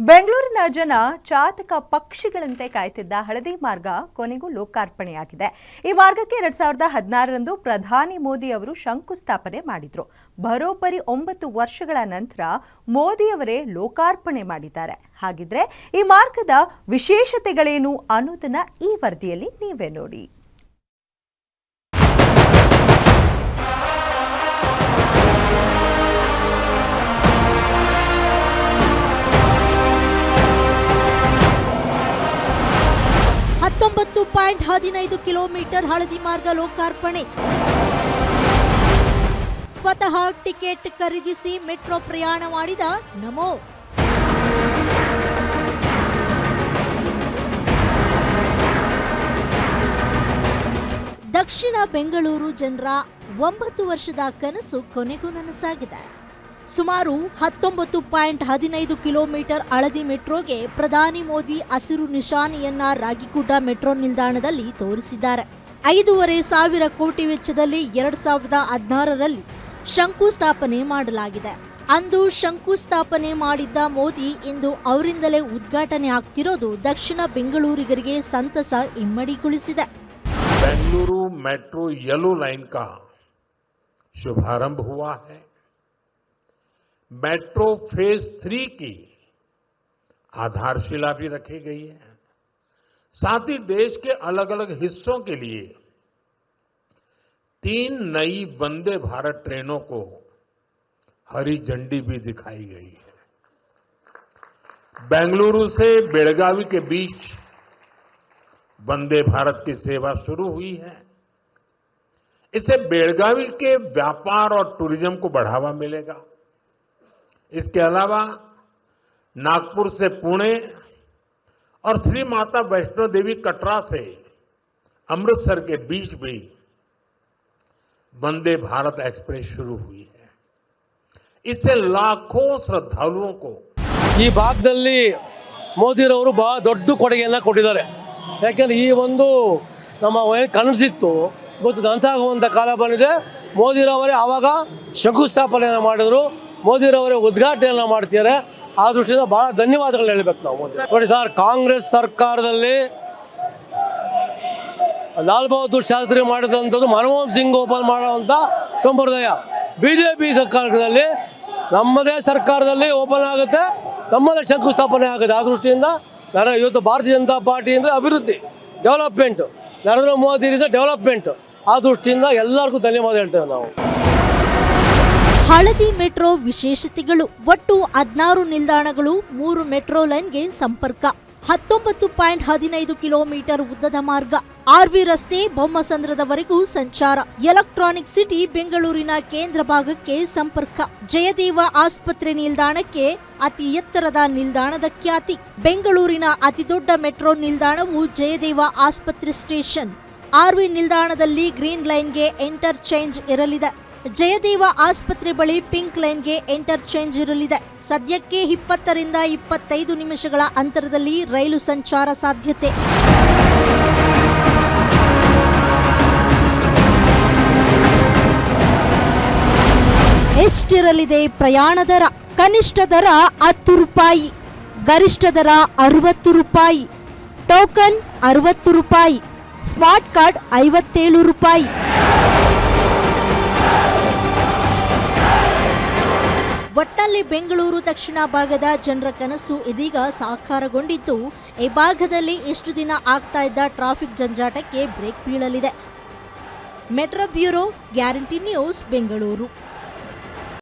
ಬೆಂಗಳೂರಿನ ಜನ ಚಾತಕ ಪಕ್ಷಿಗಳಂತೆ ಕಾಯ್ತಿದ್ದ ಹಳದಿ ಮಾರ್ಗ ಕೊನೆಗೂ ಲೋಕಾರ್ಪಣೆಯಾಗಿದೆ. ಈ ಮಾರ್ಗಕ್ಕೆ 2016ರಂದು ಪ್ರಧಾನಿ ಮೋದಿ ಅವರು ಶಂಕುಸ್ಥಾಪನೆ ಮಾಡಿದ್ರು. ಬರೋಬ್ಬರಿ 9 ವರ್ಷಗಳ ನಂತರ ಮೋದಿ ಅವರೇ ಲೋಕಾರ್ಪಣೆ ಮಾಡಿದ್ದಾರೆ. ಹಾಗಿದ್ರೆ ಈ ಮಾರ್ಗದ ವಿಶೇಷತೆಗಳೇನು ಅನ್ನೋದನ್ನ ಈ ವರದಿಯಲ್ಲಿ ನೀವೇ ನೋಡಿ. .15 ಕಿಲೋಮೀಟರ್ ಹಳದಿ ಮಾರ್ಗ ಲೋಕಾರ್ಪಣೆ. ಸ್ವತಃ ಟಿಕೆಟ್ ಖರೀದಿಸಿ ಮೆಟ್ರೋ ಪ್ರಯಾಣ ಮಾಡಿದ ನಮೋ. ದಕ್ಷಿಣ ಬೆಂಗಳೂರು ಜನರ 9 ವರ್ಷದ ಕನಸು ಕೊನೆಗೂ ನನಸಾಗಿದೆ. ಸುಮಾರು 19.15 ಕಿಲೋಮೀಟರ್ ಹಳದಿ ಮೆಟ್ರೋಗೆ ಪ್ರಧಾನಿ ಮೋದಿ ಹಸಿರು ನಿಶಾನೆಯನ್ನ ರಾಗಿಗುಡ್ಡ ಮೆಟ್ರೋ ನಿಲ್ದಾಣದಲ್ಲಿ ತೋರಿಸಿದ್ದಾರೆ. 5,500 ಕೋಟಿ ವೆಚ್ಚದಲ್ಲಿ 2016ರಲ್ಲಿ ಶಂಕುಸ್ಥಾಪನೆ ಮಾಡಲಾಗಿದೆ. ಅಂದು ಶಂಕುಸ್ಥಾಪನೆ ಮಾಡಿದ್ದ ಮೋದಿ ಇಂದು ಅವರಿಂದಲೇ ಉದ್ಘಾಟನೆ ಆಗ್ತಿರೋದು ದಕ್ಷಿಣ ಬೆಂಗಳೂರಿಗರಿಗೆ ಸಂತಸ ಇಮ್ಮಡಿಗೊಳಿಸಿದೆ. ಬೆಂಗಳೂರು ಮೆಟ್ರೋ येलो लाइन का शुभारंभ हुआ है. मेट्रो फेज 3 की आधारशिला भी रखी गई है. साथ ही देश के अलग अलग हिस्सों के लिए 3 नई वंदे भारत ट्रेनों को हरी झंडी भी दिखाई गई है. बेंगलुरु से बेलगावी के बीच वंदे भारत की सेवा शुरू हुई है. इससे बेलगावी के व्यापार और टूरिज्म को बढ़ावा मिलेगा. इसके अलावा नागपुर से पुणे और श्री माता वैष्णो देवी कटरा से अमृतसर के बीच भी वंदे भारत एक्सप्रेस शुरू हुई है. इससे लाखों श्रद्धालुओं को ಈ ಭಾಗದಲ್ಲಿ ಮೋದಿರವರು ಬಹಳ ದೊಡ್ಡ ಕೊಡುಗೆಯನ್ನು ಕೊಟ್ಟಿದ್ದಾರೆ. ಯಾಕೆಂದರೆ ಈ ಒಂದು ನಮ್ಮ ಕನಸಿತ್ತು ಇವತ್ತು ನನಸಾಗುವಂಥ ಕಾಲ ಬಂದಿದೆ. ಮೋದಿರವರೇ ಆವಾಗ ಶಂಕುಸ್ಥಾಪನೆಯನ್ನು ಮಾಡಿದ್ರು, ಮೋದಿರವರೇ ಉದ್ಘಾಟನೆಯನ್ನು ಮಾಡ್ತಿದ್ದಾರೆ. ಆ ದೃಷ್ಟಿಯಿಂದ ಭಾಳ ಧನ್ಯವಾದಗಳನ್ನ ಹೇಳಬೇಕು ನಾವು. ನೋಡಿ ಸರ್, ಕಾಂಗ್ರೆಸ್ ಸರ್ಕಾರದಲ್ಲಿ ಲಾಲ್ ಬಹದ್ದೂರ್ ಶಾಸ್ತ್ರಿ ಮಾಡಿದಂಥದ್ದು ಮನಮೋಹನ್ ಸಿಂಗ್ ಓಪನ್ ಮಾಡುವಂಥ ಸಂಪ್ರದಾಯ BJP ಸರ್ಕಾರದಲ್ಲಿ ನಮ್ಮದೇ ಸರ್ಕಾರದಲ್ಲಿ ಓಪನ್ ಆಗುತ್ತೆ, ನಮ್ಮದೇ ಶಂಕುಸ್ಥಾಪನೆ ಆಗುತ್ತೆ. ಆ ದೃಷ್ಟಿಯಿಂದ ನಾನು ಇವತ್ತು ಭಾರತೀಯ ಜನತಾ ಪಾರ್ಟಿ ಅಂದರೆ ಅಭಿವೃದ್ಧಿ, ಡೆವಲಪ್ಮೆಂಟು, ನರೇಂದ್ರ ಮೋದಿ ಇದೆ ಡೆವಲಪ್ಮೆಂಟು. ಆ ದೃಷ್ಟಿಯಿಂದ ಎಲ್ಲರಿಗೂ ಧನ್ಯವಾದ ಹೇಳ್ತೇವೆ ನಾವು. ಹಳದಿ ಮೆಟ್ರೋ ವಿಶೇಷತೆಗಳು: ಒಟ್ಟು 16 ನಿಲ್ದಾಣಗಳು, 3 ಮೆಟ್ರೋ ಲೈನ್ಗೆ ಸಂಪರ್ಕ, 19.15 ಕಿಲೋಮೀಟರ್ ಉದ್ದದ ಮಾರ್ಗ, RV ರಸ್ತೆ ಬೊಮ್ಮಸಂದ್ರದವರೆಗೂ ಸಂಚಾರ, ಎಲೆಕ್ಟ್ರಾನಿಕ್ ಸಿಟಿ ಬೆಂಗಳೂರಿನ ಕೇಂದ್ರ ಭಾಗಕ್ಕೆ ಸಂಪರ್ಕ, ಜಯದೇವ ಆಸ್ಪತ್ರೆ ನಿಲ್ದಾಣಕ್ಕೆ ಅತಿ ಎತ್ತರದ ನಿಲ್ದಾಣದ ಖ್ಯಾತಿ. ಬೆಂಗಳೂರಿನ ಅತಿದೊಡ್ಡ ಮೆಟ್ರೋ ನಿಲ್ದಾಣವು ಜಯದೇವ ಆಸ್ಪತ್ರೆ ಸ್ಟೇಷನ್. RV ನಿಲ್ದಾಣದಲ್ಲಿ ಗ್ರೀನ್ ಲೈನ್ಗೆ ಎಂಟರ್ ಚೇಂಜ್ ಇರಲಿದೆ. ಜಯದೇವ ಆಸ್ಪತ್ರೆ ಬಳಿ ಪಿಂಕ್ ಲೈನ್ಗೆ ಎಂಟರ್ ಚೇಂಜ್ ಇರಲಿದೆ. ಸದ್ಯಕ್ಕೆ 20 ರಿಂದ 25 ನಿಮಿಷಗಳ ಅಂತರದಲ್ಲಿ ರೈಲು ಸಂಚಾರ ಸಾಧ್ಯತೆ. ಎಷ್ಟಿರಲಿದೆ ಪ್ರಯಾಣ ದರ? ಕನಿಷ್ಠ ದರ 10 ರೂಪಾಯಿ, ಗರಿಷ್ಠ ದರ 60 ರೂಪಾಯಿ, ಟೋಕನ್ 60 ರೂಪಾಯಿ, ಸ್ಮಾರ್ಟ್ ಕಾರ್ಡ್ 57 ರೂಪಾಯಿ. ಒಟ್ಟಲ್ಲಿ ಬೆಂಗಳೂರು ದಕ್ಷಿಣ ಭಾಗದ ಜನರ ಕನಸು ಇದೀಗ ಸಾಕಾರಗೊಂಡಿದ್ದು, ಈ ಭಾಗದಲ್ಲಿ ಎಷ್ಟು ದಿನ ಆಗ್ತಾ ಇದ್ದ ಟ್ರಾಫಿಕ್ ಜಂಜಾಟಕ್ಕೆ ಬ್ರೇಕ್ ಬೀಳಲಿದೆ. Metro bureau, guarantee news, Bengaluru.